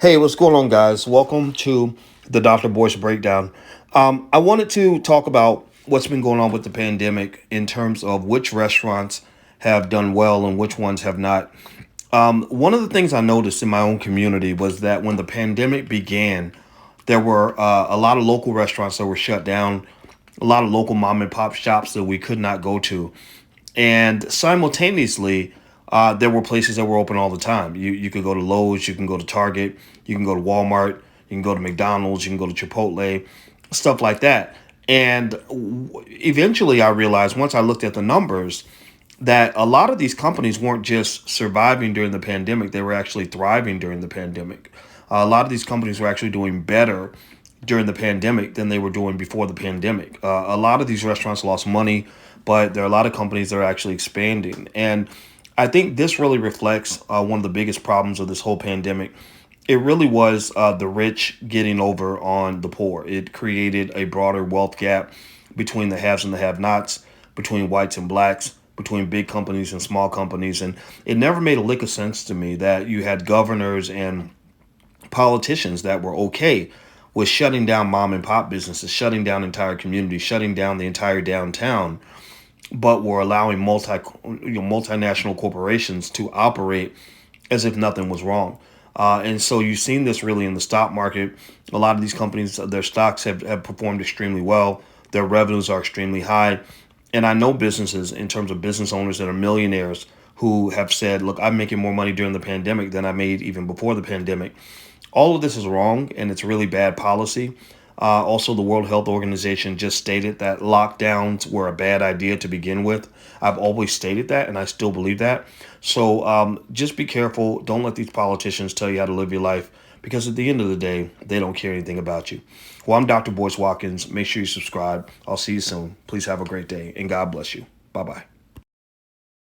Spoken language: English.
Hey, what's going on, guys? Welcome to the Dr. Boyce breakdown. I wanted to talk about what's been going on with the pandemic in terms of which restaurants have done well and which ones have not. One of the things I noticed in my own community was that when the pandemic began, there were a lot of local restaurants that were shut down, a lot of local mom and pop shops that we could not go to. And simultaneously, there were places that were open all the time. You could go to Lowe's, you can go to Target, you can go to Walmart, you can go to McDonald's, you can go to Chipotle, stuff like that. And eventually, I realized once I looked at the numbers that a lot of these companies weren't just surviving during the pandemic; they were actually thriving during the pandemic. A lot of these companies were actually doing better during the pandemic than they were doing before the pandemic. A lot of these restaurants lost money, but there are a lot of companies that are actually expanding. And I think this really reflects one of the biggest problems of this whole pandemic. It really was the rich getting over on the poor. It created a broader wealth gap between the haves and the have-nots, between whites and blacks, between big companies and small companies. And it never made a lick of sense to me that you had governors and politicians that were okay with shutting down mom and pop businesses, shutting down entire communities, shutting down the entire downtown, but were allowing multinational corporations to operate as if nothing was wrong. And so you've seen this really in the stock market. A lot of these companies, their stocks have performed extremely well. Their revenues are extremely high. And I know businesses, in terms of business owners that are millionaires, who have said, look, I'm making more money during the pandemic than I made even before the pandemic. All of this is wrong, and it's really bad policy. Also, the World Health Organization just stated that lockdowns were a bad idea to begin with. I've always stated that, and I still believe that. So just be careful. Don't let these politicians tell you how to live your life, because at the end of the day, they don't care anything about you. Well, I'm Dr. Boyce Watkins. Make sure you subscribe. I'll see you soon. Please have a great day, and God bless you. Bye-bye.